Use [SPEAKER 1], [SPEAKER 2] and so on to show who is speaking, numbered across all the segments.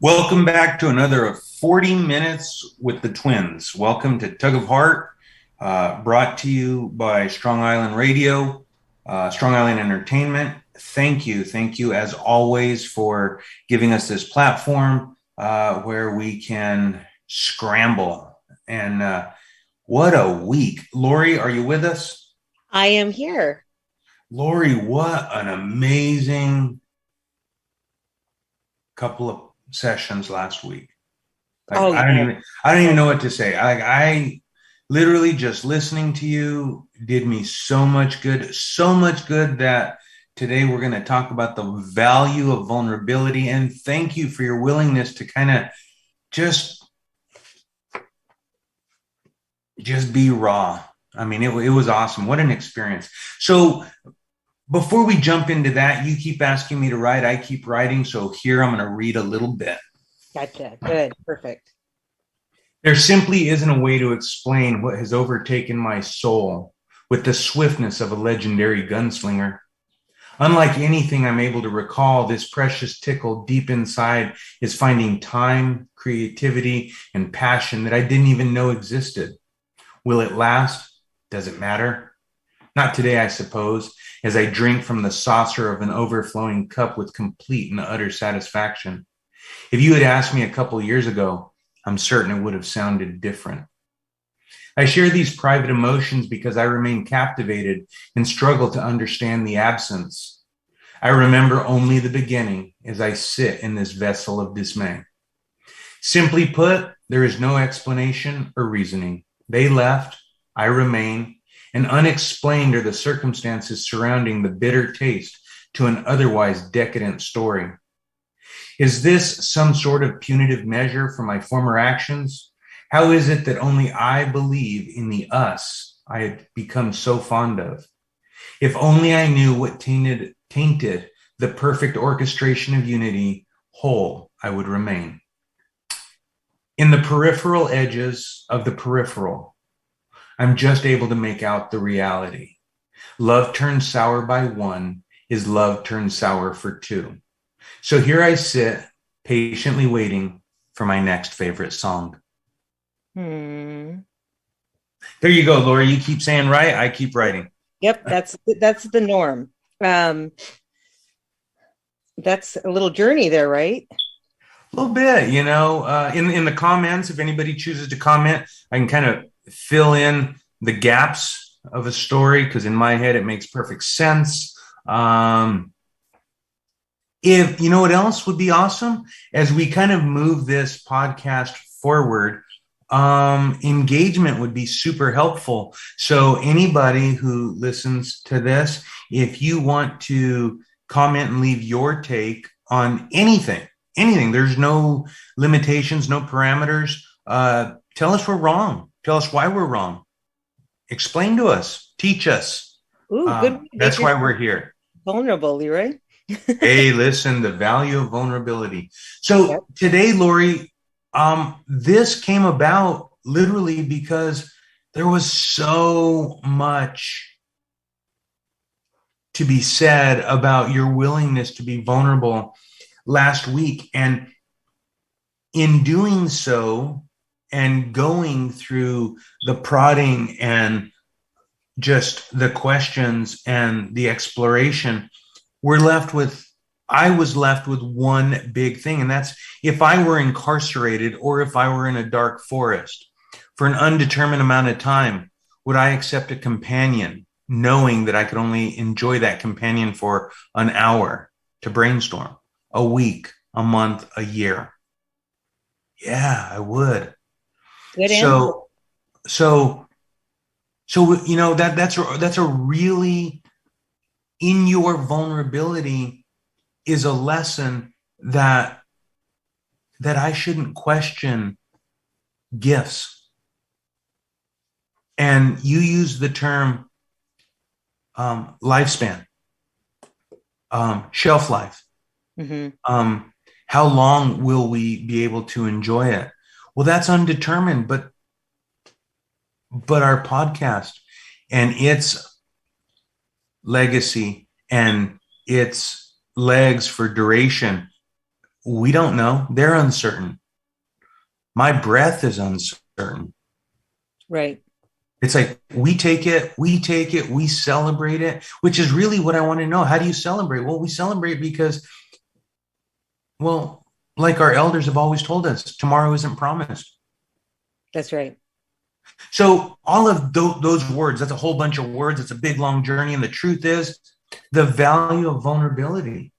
[SPEAKER 1] Welcome back to another 40 Minutes with the Twins. Welcome to Tug of Heart, brought to you by Strong Island Radio, Strong Island Entertainment. Thank you. Thank you, as always, for giving us this platform where we can scramble. And what a week. Lori, are you with us?
[SPEAKER 2] I am here.
[SPEAKER 1] Lori, what an amazing couple of sessions last week. Like
[SPEAKER 2] Oh, yeah.
[SPEAKER 1] I don't even know what to say. I literally just listening to you did me so much good that today we're going to talk about the value of vulnerability. And thank you for your willingness to kind of just be raw. I mean, it was awesome. What an experience. So before we jump into that, you keep asking me to write. I keep writing. So here I'm going to read a little bit.
[SPEAKER 2] Gotcha. Good. Perfect.
[SPEAKER 1] There simply isn't a way to explain what has overtaken my soul with the swiftness of a legendary gunslinger. Unlike anything I'm able to recall, this precious tickle deep inside is finding time, creativity, and passion that I didn't even know existed. Will it last? Does it matter? Not today, I suppose, as I drink from the saucer of an overflowing cup with complete and utter satisfaction. If you had asked me a couple years ago, I'm certain it would have sounded different. I share these private emotions because I remain captivated and struggle to understand the absence. I remember only the beginning as I sit in this vessel of dismay. Simply put, there is no explanation or reasoning. They left, I remain, and unexplained are the circumstances surrounding the bitter taste to an otherwise decadent story. Is this some sort of punitive measure for my former actions? How is it that only I believe in the us I had become so fond of? If only I knew what tainted the perfect orchestration of unity, whole I would remain. In the peripheral edges of the peripheral, I'm just able to make out the reality. Love turned sour by one is love turned sour for two. So here I sit, patiently waiting for my next favorite song.
[SPEAKER 2] Hmm.
[SPEAKER 1] There you go, Lori. You keep saying right, I keep writing.
[SPEAKER 2] Yep, that's the norm. Um, that's a little journey there, right?
[SPEAKER 1] A little bit, in the comments, if anybody chooses to comment, I can kind of fill in the gaps of a story because in my head it makes perfect sense. If you know what else would be awesome, as we kind of move this podcast forward, engagement would be super helpful. So anybody who listens to this, if you want to comment and leave your take on anything, there's no limitations, no parameters. Tell us we're wrong. Tell us why we're wrong. Explain to us. Teach us.
[SPEAKER 2] Ooh, good. Make
[SPEAKER 1] That's why
[SPEAKER 2] yourself
[SPEAKER 1] we're here.
[SPEAKER 2] vulnerable, Leroy.
[SPEAKER 1] Hey, listen, the value of vulnerability.
[SPEAKER 2] Yep.
[SPEAKER 1] So today, Lori, this came about literally because there was so much to be said about your willingness to be vulnerable last week. And in doing so and going through the prodding and just the questions and the exploration, I was left with one big thing. And that's, if I were incarcerated or if I were in a dark forest for an undetermined amount of time, would I accept a companion knowing that I could only enjoy that companion for an hour to brainstorm, a week, a month, a year? Yeah, I would.
[SPEAKER 2] Good answer.
[SPEAKER 1] So, so, that's a really, in your vulnerability is a lesson that I shouldn't question gifts. And you use the term lifespan, shelf life.
[SPEAKER 2] Mm-hmm.
[SPEAKER 1] How long will we be able to enjoy it? Well, that's undetermined, but our podcast and its legacy and its legs for duration We don't know. They're uncertain. My breath is uncertain.
[SPEAKER 2] Right.
[SPEAKER 1] It's like we take it, we celebrate it, which is really what I want to know. How do you celebrate? Well, we celebrate because, well, like our elders have always told us, tomorrow isn't promised.
[SPEAKER 2] That's right.
[SPEAKER 1] So all of those words, that's a whole bunch of words. It's a big, long journey. And the truth is the value of vulnerability.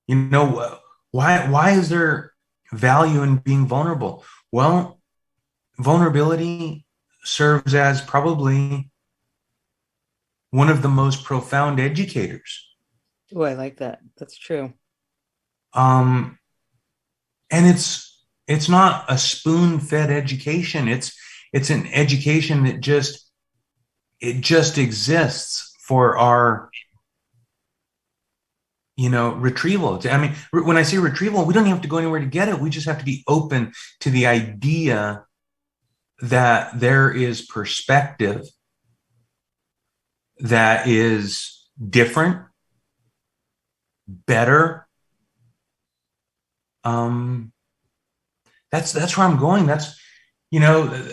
[SPEAKER 1] You know, why is there value in being vulnerable? Well, vulnerability serves as probably one of the most profound educators.
[SPEAKER 2] Oh, I like that. That's true.
[SPEAKER 1] Um, and it's not a spoon-fed education. It's an education that just exists for our, retrieval. I mean, when I say retrieval, we don't have to go anywhere to get it. We just have to be open to the idea that there is perspective that is different, better. That's where I'm going. That's, you know,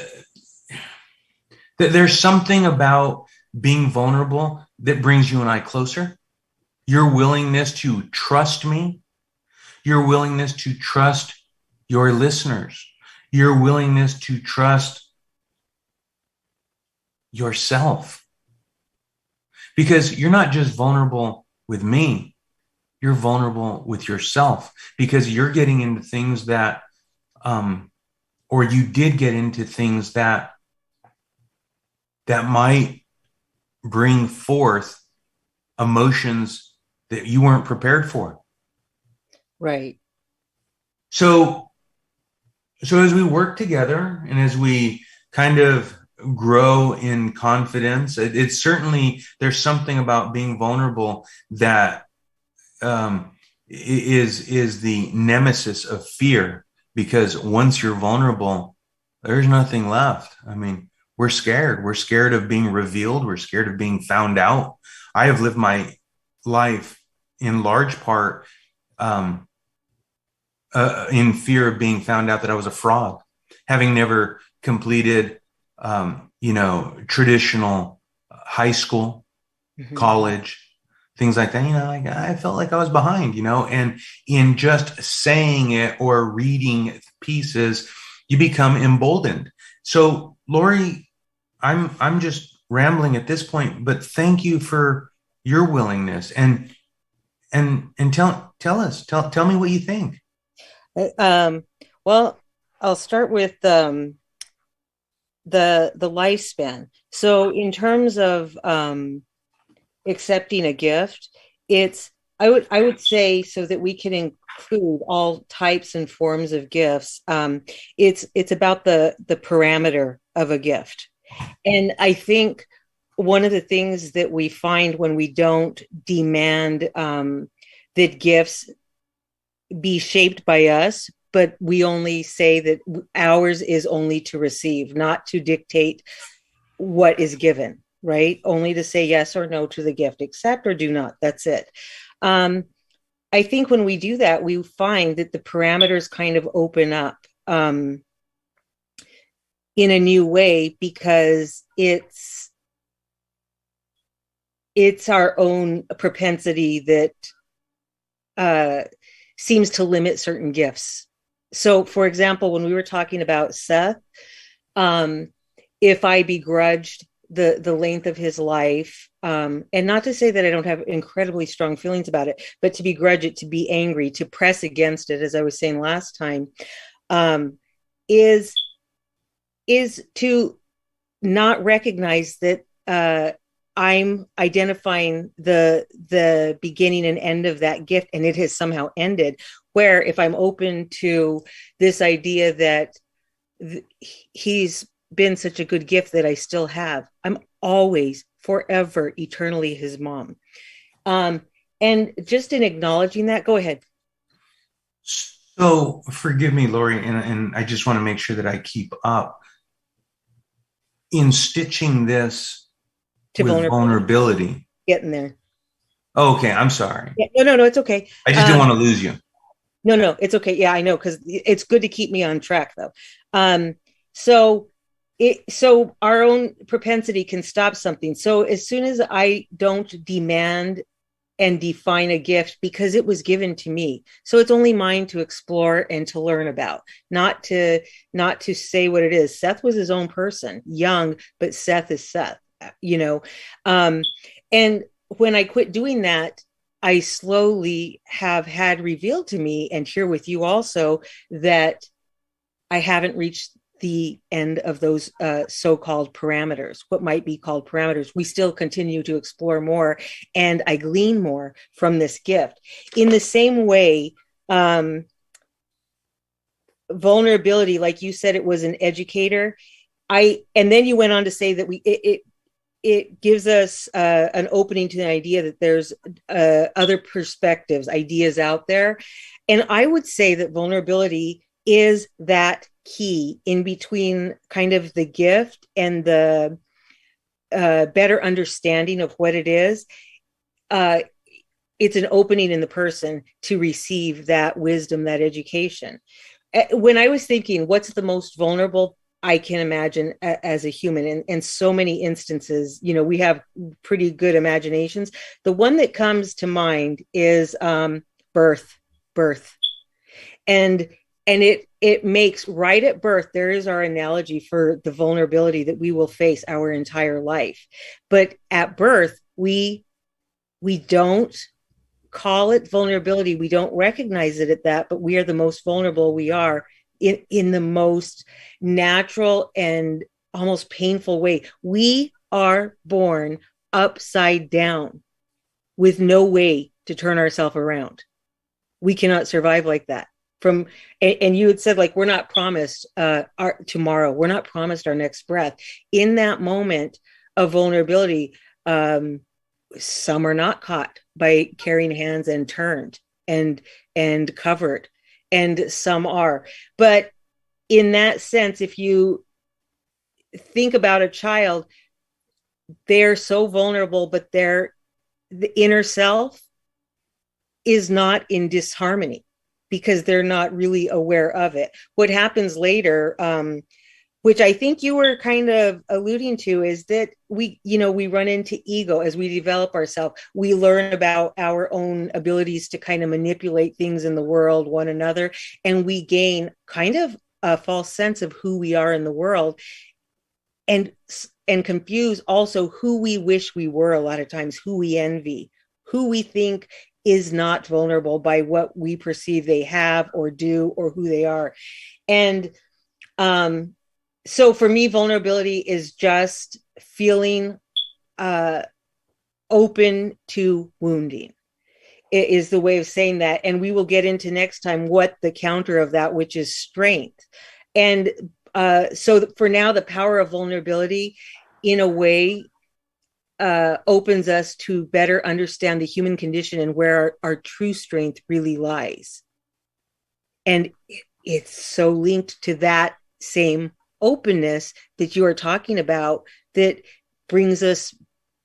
[SPEAKER 1] there's something about being vulnerable that brings you and I closer. Your willingness to trust me, your willingness to trust your listeners, your willingness to trust yourself. Because you're not just vulnerable with me, you're vulnerable with yourself because you're getting into things that, or you did get into things that might bring forth emotions that you weren't prepared for.
[SPEAKER 2] Right.
[SPEAKER 1] So as we work together and as we kind of grow in confidence, it's certainly, there's something about being vulnerable that is the nemesis of fear, because once you're vulnerable, there's nothing left. I mean, we're scared. We're scared of being revealed. We're scared of being found out. I have lived my life in large part in fear of being found out that I was a fraud, having never completed, traditional high school, college, things like that. Like I felt like I was behind, and in just saying it or reading pieces, you become emboldened. So, Lori, I'm just rambling at this point, but thank you for your willingness and tell me what you think.
[SPEAKER 2] Well, I'll start with the lifespan. So in terms of accepting a gift, I would say, so that we can include all types and forms of gifts, it's about the parameter of a gift. And I think one of the things that we find when we don't demand that gifts be shaped by us, but we only say that ours is only to receive, not to dictate what is given, right? Only to say yes or no to the gift, accept or do not. That's it. I think when we do that, we find that the parameters kind of open up in a new way, because it's our own propensity that seems to limit certain gifts. So, for example, when we were talking about Seth, if I begrudged the length of his life, and not to say that I don't have incredibly strong feelings about it, but to begrudge it, to be angry, to press against it, as I was saying last time, is to not recognize that I'm identifying the beginning and end of that gift, and it has somehow ended. Where if I'm open to this idea that he's been such a good gift that I still have, I'm always, forever, eternally his mom. And just in acknowledging that, go ahead.
[SPEAKER 1] So forgive me, Lori, and I just want to make sure that I keep up in stitching this
[SPEAKER 2] To
[SPEAKER 1] with vulnerability.
[SPEAKER 2] Getting there.
[SPEAKER 1] Oh, okay, I'm sorry.
[SPEAKER 2] Yeah, no, it's okay.
[SPEAKER 1] I just didn't want to lose you.
[SPEAKER 2] No, it's okay. Yeah, I know, because it's good to keep me on track though. Um, so so our own propensity can stop something. So as soon as I don't demand and define a gift because it was given to me, so it's only mine to explore and to learn about, not to say what it is. Seth was his own person, young, but Seth is Seth, you know. um and when I quit doing that, I slowly have had revealed to me, and here with you also, that I haven't reached the end of those so-called parameters, what might be called parameters. We still continue to explore more, and I glean more from this gift. In the same way, um, vulnerability, like you said, it was an educator. And then you went on to say that it gives us an opening to the idea that there's other perspectives, ideas out there. And I would say that vulnerability is that key in between kind of the gift and the better understanding of what it is. Uh, it's an opening in the person to receive that wisdom, that education. When I was thinking, what's the most vulnerable I can imagine as a human, and so many instances, we have pretty good imaginations. The one that comes to mind is birth, birth, and it makes right at birth. There is our analogy for the vulnerability that we will face our entire life, but at birth we don't call it vulnerability. We don't recognize it at that, but we are the most vulnerable we are in the most natural and almost painful way. We are born upside down with no way to turn ourselves around. We cannot survive like that. And you had said, like, we're not promised our tomorrow. We're not promised our next breath. In that moment of vulnerability, some are not caught by carrying hands and turned and covered, and some are. But in that sense, if you think about a child, they're so vulnerable, but the inner self is not in disharmony because they're not really aware of it. What happens later, which I think you were kind of alluding to, is that we run into ego as we develop ourselves. We learn about our own abilities to kind of manipulate things in the world, one another, and we gain kind of a false sense of who we are in the world, and confuse also who we wish we were a lot of times, who we envy, who we think is not vulnerable by what we perceive they have or do or who they are. And so for me, vulnerability is just feeling open to wounding. It is the way of saying that. And we will get into next time what the counter of that, which is strength. And so for now, the power of vulnerability, in a way, opens us to better understand the human condition and where our true strength really lies. And it's so linked to that same openness that you are talking about, that brings us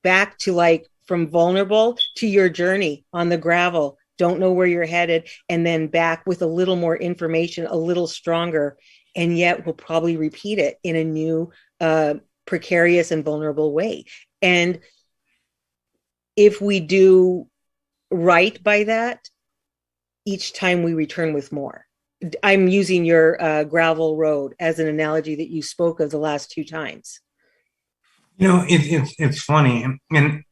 [SPEAKER 2] back to, like, from vulnerable to your journey on the gravel, don't know where you're headed, and then back with a little more information, a little stronger, and yet we'll probably repeat it in a new precarious and vulnerable way. And if we do right by that, each time we return with more. I'm using your gravel road as an analogy that you spoke of the last two times.
[SPEAKER 1] It's funny, and
[SPEAKER 2] I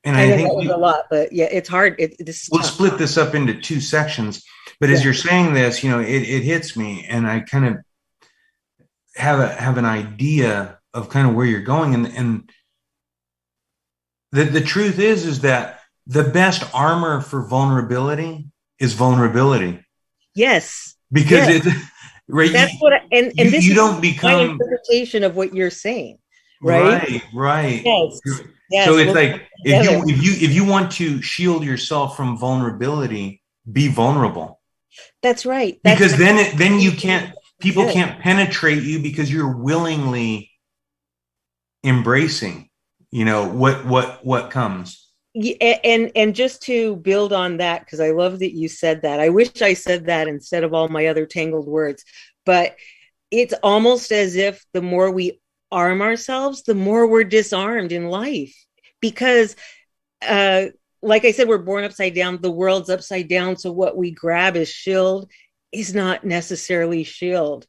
[SPEAKER 1] I
[SPEAKER 2] know
[SPEAKER 1] think
[SPEAKER 2] that was a lot, but yeah, it's hard. This is
[SPEAKER 1] we'll
[SPEAKER 2] tough.
[SPEAKER 1] split this up into two sections. But as
[SPEAKER 2] Yeah.
[SPEAKER 1] you're saying this, it hits me, and I kind of have an idea of kind of where you're going, and the truth is that the best armor for vulnerability is vulnerability,
[SPEAKER 2] Yes.
[SPEAKER 1] because
[SPEAKER 2] Yes.
[SPEAKER 1] it's right.
[SPEAKER 2] That's what and this
[SPEAKER 1] You
[SPEAKER 2] is
[SPEAKER 1] don't
[SPEAKER 2] my
[SPEAKER 1] become
[SPEAKER 2] interpretation of what you're saying, right?
[SPEAKER 1] right.
[SPEAKER 2] Yes.
[SPEAKER 1] So
[SPEAKER 2] Yes.
[SPEAKER 1] it's
[SPEAKER 2] We'll
[SPEAKER 1] like, if
[SPEAKER 2] together.
[SPEAKER 1] you want to shield yourself from vulnerability, be vulnerable,
[SPEAKER 2] That's right. That's
[SPEAKER 1] because then you can't people
[SPEAKER 2] yes.
[SPEAKER 1] can't penetrate you, because you're willingly embracing what comes.
[SPEAKER 2] And just to build on that, because I love that you said that. I wish I said that instead of all my other tangled words. But it's almost as if the more we arm ourselves, the more we're disarmed in life. Because, uh, like I said, we're born upside down. The world's upside down. So what we grab as shield is not necessarily shield.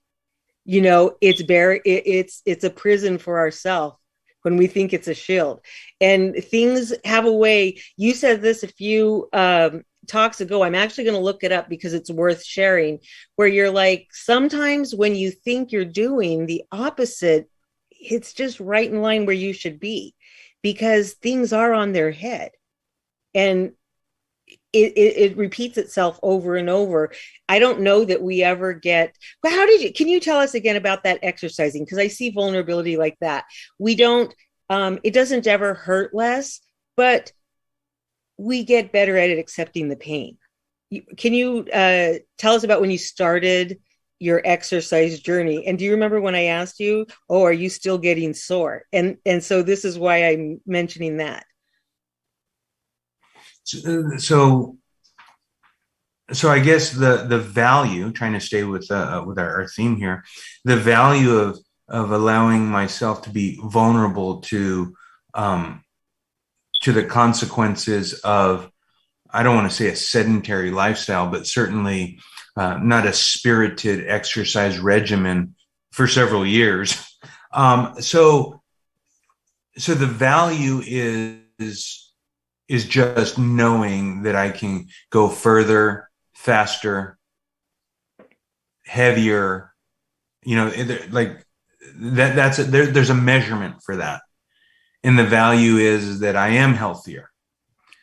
[SPEAKER 2] It's a prison for ourselves when we think it's a shield. And things have a way. You said this a few talks ago. I'm actually going to look it up because it's worth sharing, where you're like, sometimes when you think you're doing the opposite, it's just right in line where you should be, because things are on their head. And it repeats itself over and over. I don't know that we ever get, but can you tell us again about that exercising? Because I see vulnerability like that. We don't, it doesn't ever hurt less, but we get better at it accepting the pain. Can you tell us about when you started your exercise journey? And do you remember when I asked you, oh, are you still getting sore? And so this is why I'm mentioning that.
[SPEAKER 1] So I guess the value, trying to stay with our theme here, the value of allowing myself to be vulnerable to the consequences of, I don't want to say a sedentary lifestyle, but certainly not a spirited exercise regimen for several years. So the value is just knowing that I can go further, faster, heavier, like that's there's a measurement for that. And the value is that I am healthier.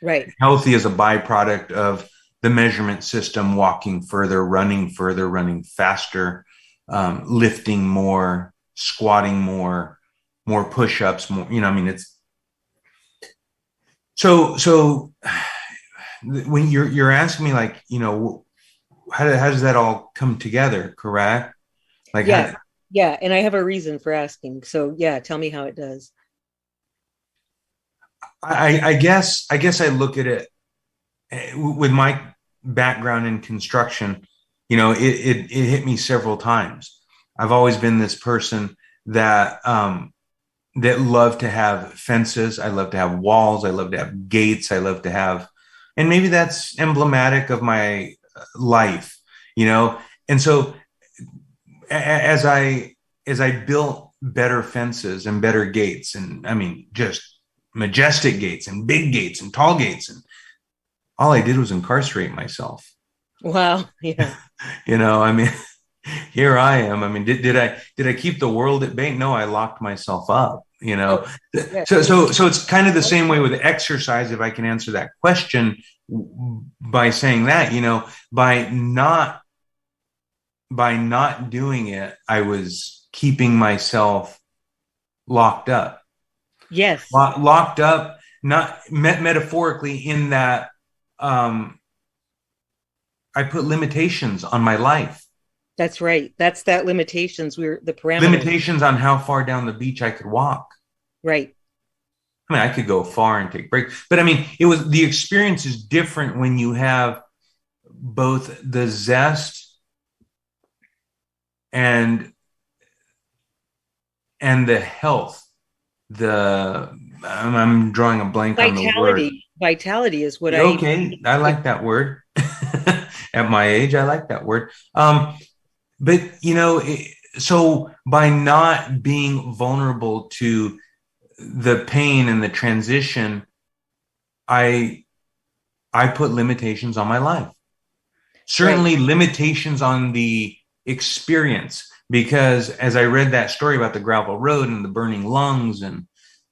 [SPEAKER 2] Right.
[SPEAKER 1] Healthy is a byproduct of the measurement system, walking further, running faster, lifting more, squatting more push-ups, more, it's so when you're asking me, like, how does that all come together, correct? Like,
[SPEAKER 2] yeah, yeah, and I have a reason for asking. So yeah, tell me how it does.
[SPEAKER 1] I guess I look at it with my background in construction. It hit me several times. I've always been this person that love to have fences. I love to have walls. I love to have gates. I love to have, and maybe that's emblematic of my life, And so as I built better fences and better gates, and I mean, just majestic gates and big gates and tall gates, and all I did was incarcerate myself.
[SPEAKER 2] Wow. Yeah.
[SPEAKER 1] I mean, here I am. I mean, did I keep the world at bay? No, I locked myself up,
[SPEAKER 2] Oh, yeah.
[SPEAKER 1] So it's kind of the same way with exercise, if I can answer that question by saying that, by not doing it, I was keeping myself locked up.
[SPEAKER 2] Yes.
[SPEAKER 1] Locked up, not metaphorically, in that I put limitations on my life.
[SPEAKER 2] That's right. That's that limitations. We're the parameters.
[SPEAKER 1] Limitations on how far down the beach I could walk.
[SPEAKER 2] Right.
[SPEAKER 1] I mean, I could go far and take breaks, but I mean, the experience is different when you have both the zest and the health. I'm drawing a blank on the word.
[SPEAKER 2] Vitality is what
[SPEAKER 1] Okay, I like that word. At my age, I like that word. But so by not being vulnerable to the pain and the transition, I put limitations on my life. Certainly, right. Limitations on the experience, because as I read that story about the gravel road and the burning lungs, and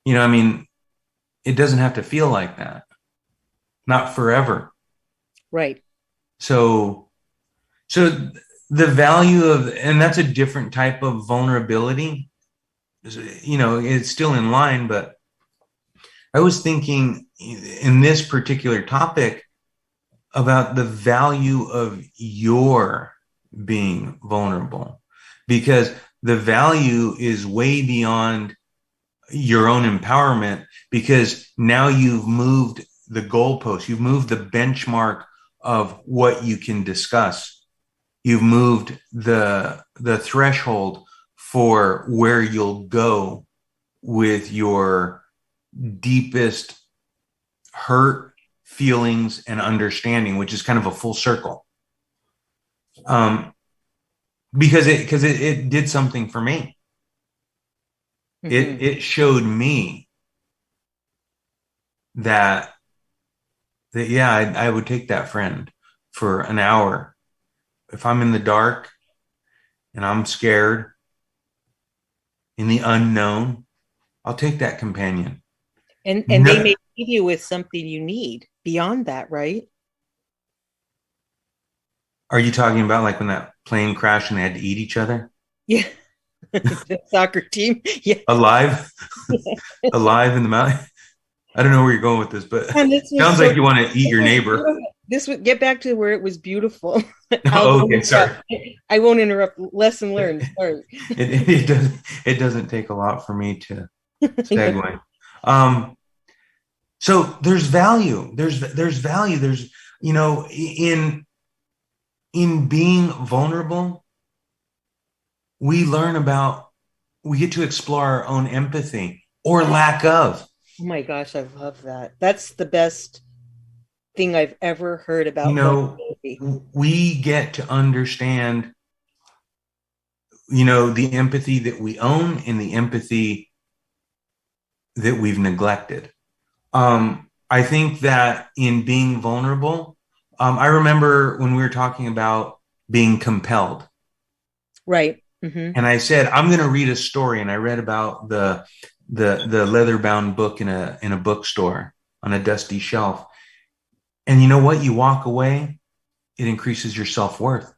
[SPEAKER 1] I mean, it doesn't have to feel like that. Not forever.
[SPEAKER 2] Right.
[SPEAKER 1] So the value of, and that's a different type of vulnerability. It's still in line, but I was thinking in this particular topic about the value of your being vulnerable, because the value is way beyond your own empowerment, because now you've moved the goalpost. You've moved the benchmark of what you can discuss. You've moved the threshold for where you'll go with your deepest hurt, feelings, and understanding, which is kind of a full circle. Because it did something for me.
[SPEAKER 2] Mm-hmm.
[SPEAKER 1] It showed me that yeah, I would take that friend for an hour. If I'm in the dark and I'm scared in the unknown, I'll take that companion.
[SPEAKER 2] And they
[SPEAKER 1] No,
[SPEAKER 2] may leave you with something you need beyond that, right?
[SPEAKER 1] are you talking about like when that plane crashed and they had to eat each other?
[SPEAKER 2] Yeah. The soccer team. Yeah.
[SPEAKER 1] Alive, alive in the mountain. I don't know where you're going with this, but
[SPEAKER 2] And this was
[SPEAKER 1] sounds
[SPEAKER 2] so
[SPEAKER 1] like you want to eat
[SPEAKER 2] it
[SPEAKER 1] your
[SPEAKER 2] was
[SPEAKER 1] neighbor.
[SPEAKER 2] beautiful. This would get back to where it was beautiful. I
[SPEAKER 1] Oh,
[SPEAKER 2] won't
[SPEAKER 1] okay, sorry.
[SPEAKER 2] interrupt. I won't interrupt. Lesson learned. Sorry.
[SPEAKER 1] It doesn't take a lot for me to segue. Um, so there's value. There's value. There's in being vulnerable, we learn about we get to explore our own empathy or lack of.
[SPEAKER 2] Oh my gosh, I love that. That's the best thing I've ever heard
[SPEAKER 1] You
[SPEAKER 2] about
[SPEAKER 1] know,
[SPEAKER 2] vulnerability.
[SPEAKER 1] we get to understand, the empathy that we own and the empathy that we've neglected. I think that in being vulnerable, I remember when we were talking about being compelled,
[SPEAKER 2] Right. Mm-hmm.
[SPEAKER 1] and I said I'm going to read a story, and I read about the leather bound book in a bookstore on a dusty shelf, and you know what? You walk away, it increases your self worth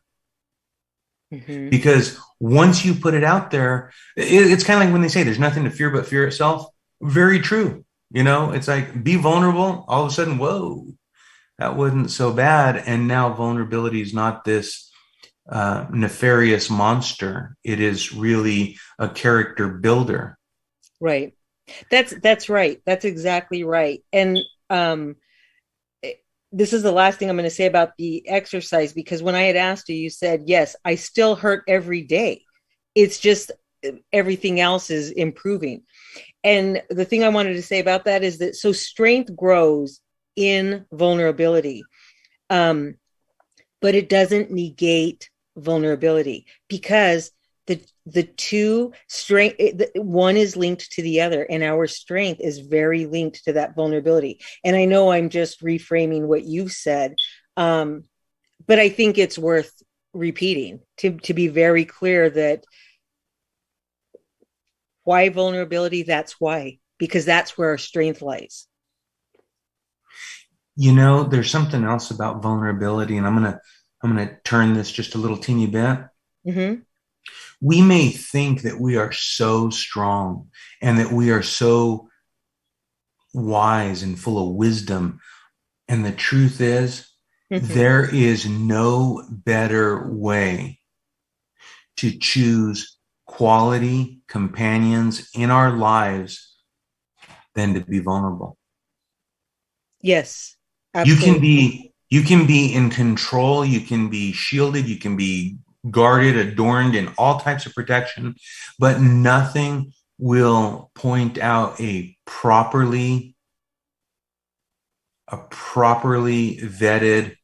[SPEAKER 2] Mm-hmm.
[SPEAKER 1] because once you put it out there, it's kind of like when they say there's nothing to fear but fear itself. Very true. It's like be vulnerable. All of a sudden, whoa, that wasn't so bad. And now vulnerability is not this nefarious monster. It is really a character builder.
[SPEAKER 2] Right. That's right. That's exactly right. And this is the last thing I'm going to say about the exercise, because when I had asked you, you said, yes, I still hurt every day. It's just everything else is improving. And the thing I wanted to say about that is that so strength grows in vulnerability, um, but it doesn't negate vulnerability, because the two strength, one is linked to the other, and our strength is very linked to that vulnerability. And I know I'm just reframing what you've said, um, but I think it's worth repeating to be very clear that why vulnerability, that's why, because that's where our strength lies.
[SPEAKER 1] There's something else about vulnerability, and I'm gonna turn this just a little teeny bit.
[SPEAKER 2] Mm-hmm.
[SPEAKER 1] We may think that we are so strong and that we are so wise and full of wisdom. And the truth is,
[SPEAKER 2] Mm-hmm.
[SPEAKER 1] there is no better way to choose quality companions in our lives than to be vulnerable.
[SPEAKER 2] Yes,
[SPEAKER 1] You can
[SPEAKER 2] absolutely.
[SPEAKER 1] be you can be in control, you can be shielded, you can be guarded, adorned in all types of protection, but nothing will point out a properly vetted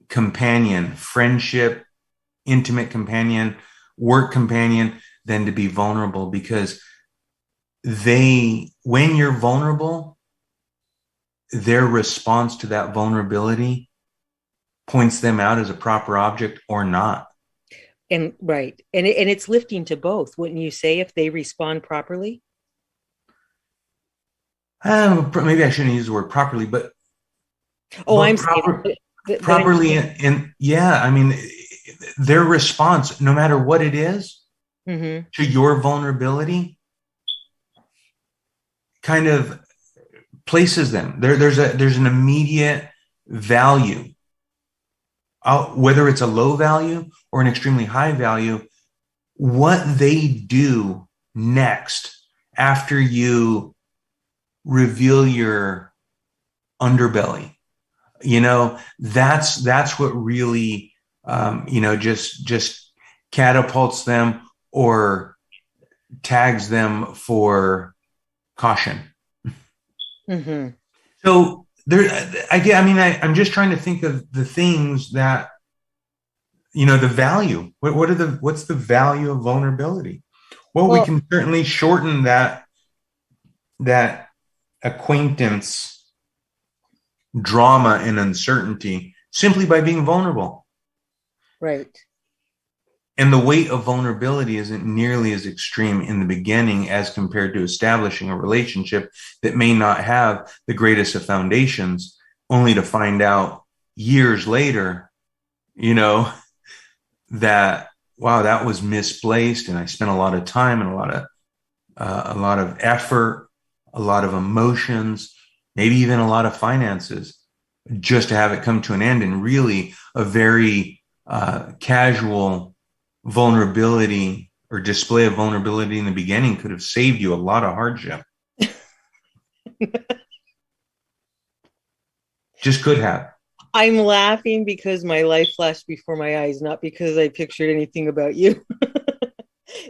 [SPEAKER 1] companion, friendship, intimate companion, work companion than to be vulnerable, because when you're vulnerable, their response to that vulnerability points them out as a proper object or not.
[SPEAKER 2] And right. And it's lifting to both, wouldn't you say, if they respond properly?
[SPEAKER 1] Maybe I shouldn't use the word properly, but
[SPEAKER 2] Oh,
[SPEAKER 1] but
[SPEAKER 2] I'm saying
[SPEAKER 1] proper
[SPEAKER 2] that I'm
[SPEAKER 1] properly in yeah, I mean their response, no matter what it is,
[SPEAKER 2] mm-hmm.
[SPEAKER 1] to your vulnerability kind of places them. There's an immediate value. Whether it's a low value or an extremely high value, what they do next after you reveal your underbelly. That's what really, just catapults them or tags them for caution.
[SPEAKER 2] Mm-hmm.
[SPEAKER 1] So there, I'm just trying to think of the things that, the value. What's the value of vulnerability? Well, we
[SPEAKER 2] Well,
[SPEAKER 1] can certainly shorten that acquaintance drama and uncertainty simply by being vulnerable.
[SPEAKER 2] right.
[SPEAKER 1] And the weight of vulnerability isn't nearly as extreme in the beginning as compared to establishing a relationship that may not have the greatest of foundations, only to find out years later, you know, that wow, that was misplaced, and I spent a lot of time and a lot of effort, a lot of emotions, maybe even a lot of finances, just to have it come to an end. And really, a very casual vulnerability or display of vulnerability in the beginning could have saved you a lot of hardship. Just could have.
[SPEAKER 2] I'm laughing because my life flashed before my eyes, not because I pictured anything about you.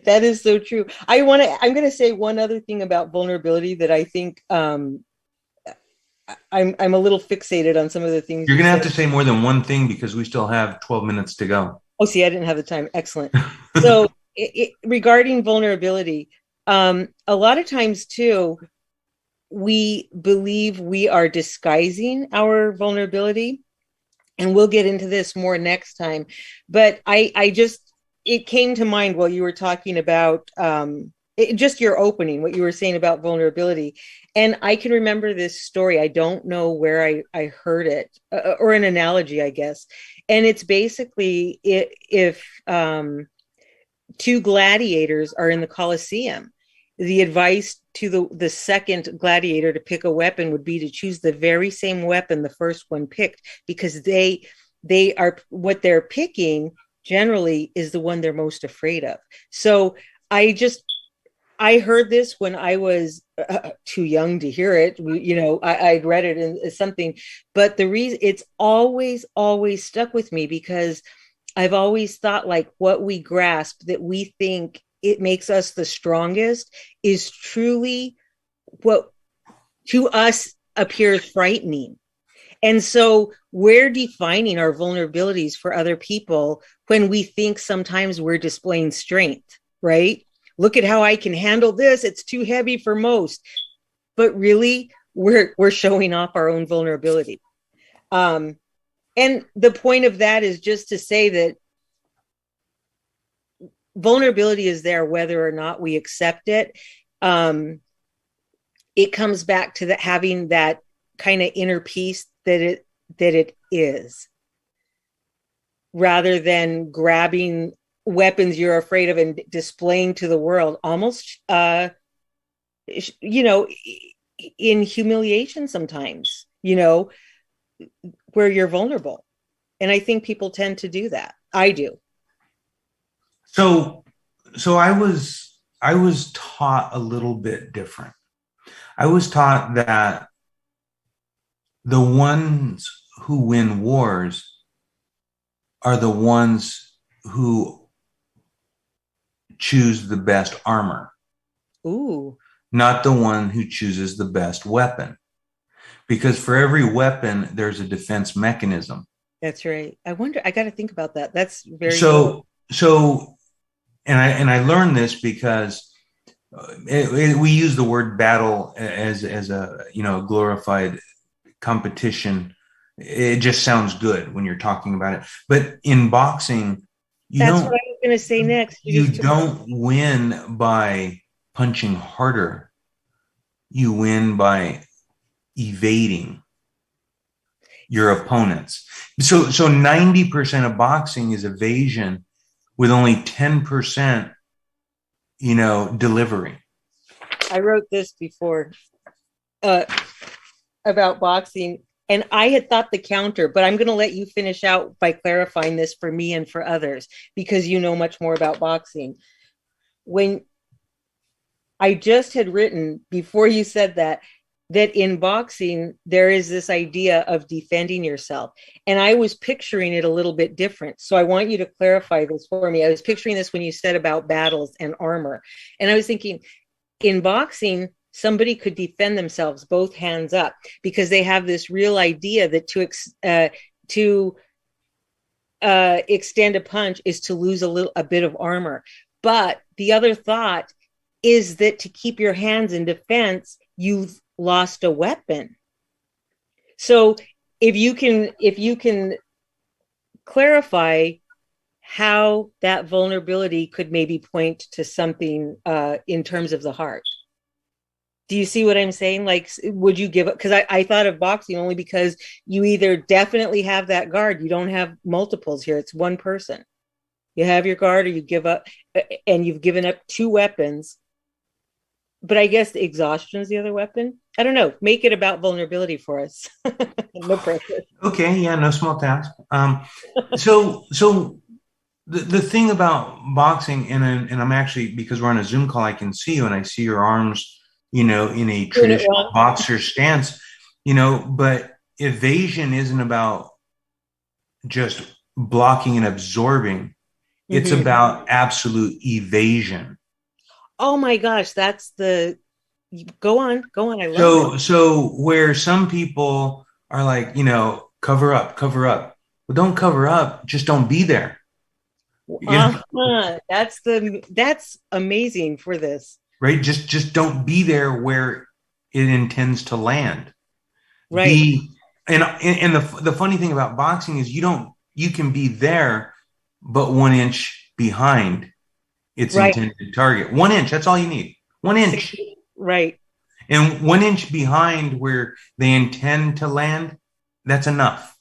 [SPEAKER 2] That is so true. I'm going to say one other thing about vulnerability that I think I'm a little fixated on some of the things
[SPEAKER 1] You're
[SPEAKER 2] you
[SPEAKER 1] going to have
[SPEAKER 2] said.
[SPEAKER 1] to say more than one thing because we still have 12 minutes to go.
[SPEAKER 2] Oh, see, I didn't have the time. Excellent. So, regarding vulnerability, a lot of times too, we believe we are disguising our vulnerability, and we'll get into this more next time. But I just it came to mind while you were talking about just your opening, what you were saying about vulnerability, and I can remember this story. I don't know where I heard it, or an analogy, I guess. And it's basically if two gladiators are in the Colosseum, the advice to the second gladiator to pick a weapon would be to choose the very same weapon the first one picked, because they are what they're picking generally is the one they're most afraid of. So I heard this when I was too young to hear it. I'd read it in something, but the reason it's always stuck with me, because I've always thought like what we grasp that we think it makes us the strongest is truly what to us appears frightening. And so we're defining our vulnerabilities for other people when we think sometimes we're displaying strength, right? Look at how I can handle this. It's too heavy for most. But really, we're showing off our own vulnerability. And the point of that is just to say that vulnerability is there whether or not we accept it. It comes back to having that kind of inner peace that it is, rather than grabbing weapons you're afraid of and displaying to the world, almost in humiliation sometimes, where you're vulnerable. And I think people tend to do that. I do.
[SPEAKER 1] So, so I was taught a little bit different. I was taught that the ones who win wars are the ones who choose the best armor,
[SPEAKER 2] Ooh,
[SPEAKER 1] not the one who chooses the best weapon. Because for every weapon, there's a defense mechanism.
[SPEAKER 2] that's right. I wonder, I got to think about that. That's very good.
[SPEAKER 1] So, and I learned this because we use the word battle as a glorified competition. It just sounds good when you're talking about it. But in boxing, you
[SPEAKER 2] That's what
[SPEAKER 1] don't
[SPEAKER 2] I was going to say next.
[SPEAKER 1] you don't win by punching harder. You win by evading your opponents. So 90% of boxing is evasion with only 10%, delivery.
[SPEAKER 2] I wrote this before uh, about boxing, and I had thought the counter, but I'm going to let you finish out by clarifying this for me and for others, because you know much more about boxing. When I just had written before you said that that in boxing there is this idea of defending yourself, and I was picturing it a little bit different, so I want you to clarify this for me. I was picturing this when you said about battles and armor, and I was thinking in boxing somebody could defend themselves both hands up because they have this real idea that to extend a punch is to lose a bit of armor. But the other thought is that to keep your hands in defense, you've lost a weapon. So if you can clarify how that vulnerability could maybe point to something in terms of the heart. Do you see what I'm saying? Like, would you give up? Because I thought of boxing only because you either definitely have that guard. You don't have multiples here. It's one person. You have your guard or you give up, and you've given up two weapons. But I guess exhaustion is the other weapon. I don't know. Make it about vulnerability for us. No pressure.
[SPEAKER 1] Okay, yeah, no small task. So the thing about boxing, and I'm actually, because we're on a Zoom call, I can see you and I see your arms, in a traditional boxer stance, but evasion isn't about just blocking and absorbing. It's about absolute evasion.
[SPEAKER 2] Oh my gosh, that's the go on, go on. I love
[SPEAKER 1] So where some people are like, cover up, cover up. Well, don't cover up, just don't be there.
[SPEAKER 2] it. That's amazing for this.
[SPEAKER 1] Right? Just don't be there where it intends to land.
[SPEAKER 2] Right,
[SPEAKER 1] Be and the funny thing about boxing is you can be there, but 1 inch behind its
[SPEAKER 2] right,
[SPEAKER 1] intended target. 1 inch, that's all you need. 1 inch.
[SPEAKER 2] right.
[SPEAKER 1] And 1 inch behind where they intend to land, that's enough.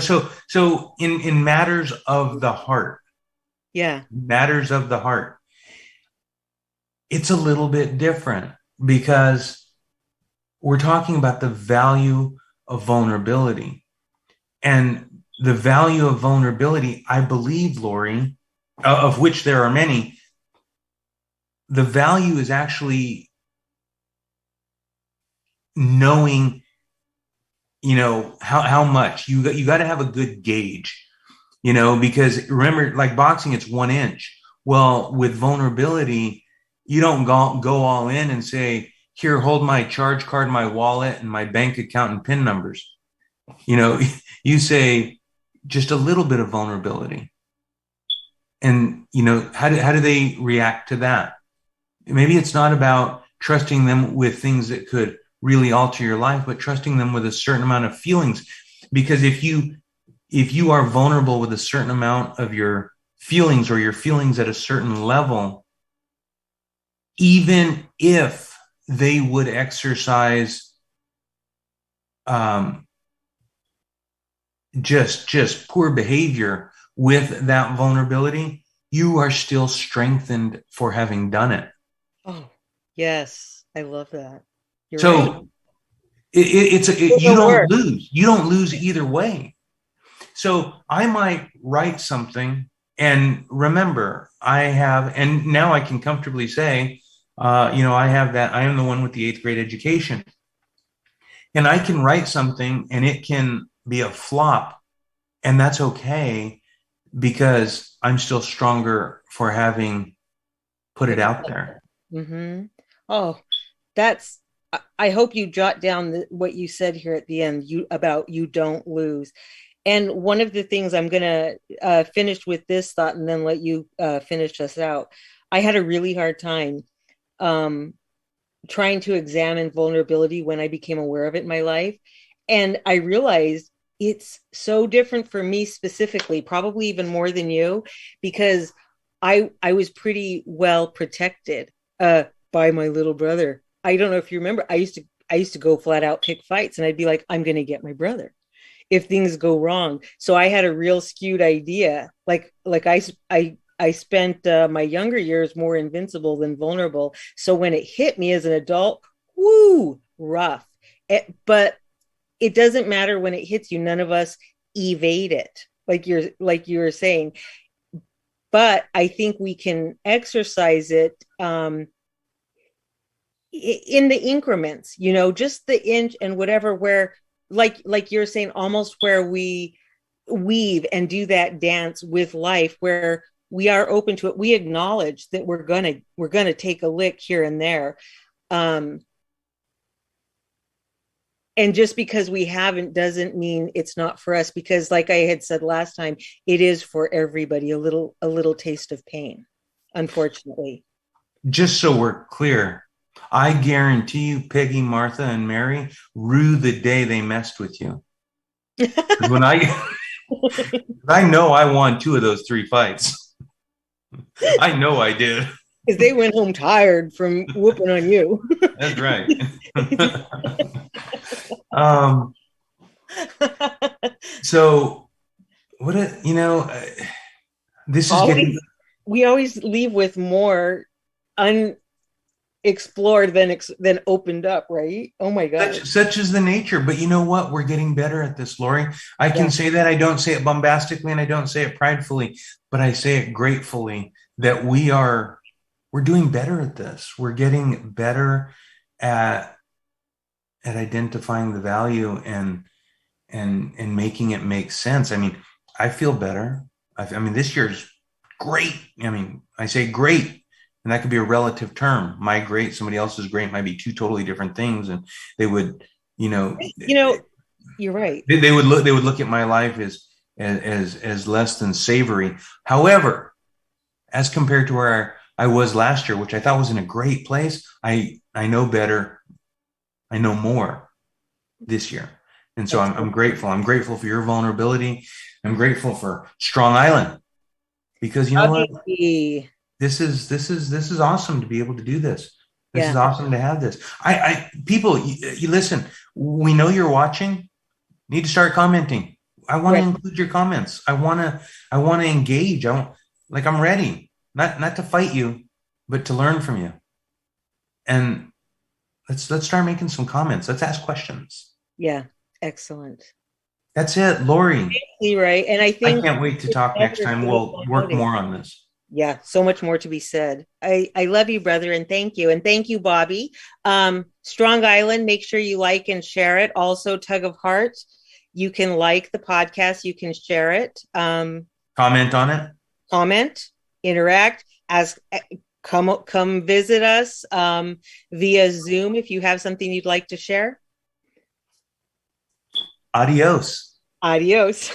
[SPEAKER 1] So in matters of the heart,
[SPEAKER 2] Yeah.
[SPEAKER 1] matters of the heart, it's a little bit different because we're talking about the value of vulnerability. And the value of vulnerability, I believe, Lori, of which there are many, the value is actually knowing, how much you got to have a good gauge, because remember, like boxing, it's 1 inch. Well, with vulnerability, you don't go all in and say, here, hold my charge card, my wallet, and my bank account and PIN numbers. You say just a little bit of vulnerability. And, how do they react to that? Maybe it's not about trusting them with things that could really alter your life, but trusting them with a certain amount of feelings. Because if you are vulnerable with a certain amount of your feelings, or your feelings at a certain level, even if they would exercise just poor behavior with that vulnerability, you are still strengthened for having done it.
[SPEAKER 2] Oh, yes. I love that. You're right.
[SPEAKER 1] So you don't lose. You don't lose either way. So I might write something, and remember, and now I can comfortably say, I have that. I am the one with the 8th grade education, and I can write something, and it can be a flop, and that's okay because I'm still stronger for having put it out there.
[SPEAKER 2] Mm-hmm. Oh, that's. I hope you jot down what you said here at the end. You don't lose. And one of the things I'm going to finish with this thought, and then let you finish us out. I had a really hard time um, trying to examine vulnerability when I became aware of it in my life. And I realized it's so different for me specifically, probably even more than you, because I was pretty well protected by my little brother. I don't know if you remember, I used to go flat out pick fights, and I'd be like, I'm going to get my brother if things go wrong. So I had a real skewed idea. Like I spent my younger years more invincible than vulnerable. So when it hit me as an adult, woo, rough. But it doesn't matter when it hits you. None of us evade it, like you were saying. But I think we can exercise it in the increments, just the inch and whatever, where like you're saying, almost where we weave and do that dance with life, where we are open to it. We acknowledge that we're gonna take a lick here and there. Um, and just because we haven't doesn't mean it's not for us, because like I had said last time, it is for everybody, a little taste of pain, unfortunately.
[SPEAKER 1] Just so we're clear, I guarantee you, Peggy, Martha, and Mary rue the day they messed with you. Because I know I won two of those three fights. I know I did.
[SPEAKER 2] Because they went home tired from whooping on you.
[SPEAKER 1] That's right. um, so what a, this is getting
[SPEAKER 2] Always, we always leave with more unexplored than opened up, right? Oh my god.
[SPEAKER 1] such is the nature. But you know what? We're getting better at this, Lori. I can
[SPEAKER 2] Yeah.
[SPEAKER 1] say that. I don't say it bombastically and I don't say it pridefully, but I say it gratefully that we're doing better at this. We're getting better at identifying the value and making it make sense. I mean, I feel better. I mean, this year's great. I mean, I say great, and that could be a relative term. My great, somebody else's great might be two totally different things, and they would, you know,
[SPEAKER 2] You know, you're right.
[SPEAKER 1] they would look at my life as less than savory. However, as compared to where I was last year, which I thought was in a great place, I know better. I know more this year. And so I'm grateful. I'm grateful for your vulnerability. I'm grateful for Strong Island because you know what?
[SPEAKER 2] Obviously.
[SPEAKER 1] This is awesome to be able to do this. This is
[SPEAKER 2] Yeah.
[SPEAKER 1] awesome to have this. People, you listen. We know you're watching. You need to start commenting. I want to
[SPEAKER 2] Right.
[SPEAKER 1] include your comments. I want to engage. I'm ready, not to fight you, but to learn from you. And let's start making some comments. Let's ask questions.
[SPEAKER 2] Yeah. Excellent.
[SPEAKER 1] That's it, Lori.
[SPEAKER 2] Right. And I
[SPEAKER 1] I
[SPEAKER 2] think
[SPEAKER 1] can't wait to
[SPEAKER 2] it's
[SPEAKER 1] talk next
[SPEAKER 2] better
[SPEAKER 1] time.
[SPEAKER 2] to
[SPEAKER 1] We'll work
[SPEAKER 2] noting.
[SPEAKER 1] more on this.
[SPEAKER 2] Yeah, so much more to be said. I love you, brother, and thank you. And thank you, Bobby. Strong Island, make sure you like and share it. Also, Tug of Heart, you can like the podcast, you can share it,
[SPEAKER 1] Comment on it.
[SPEAKER 2] comment, interact, as come visit us via Zoom if you have something you'd like to share.
[SPEAKER 1] Adios.
[SPEAKER 2] Adios.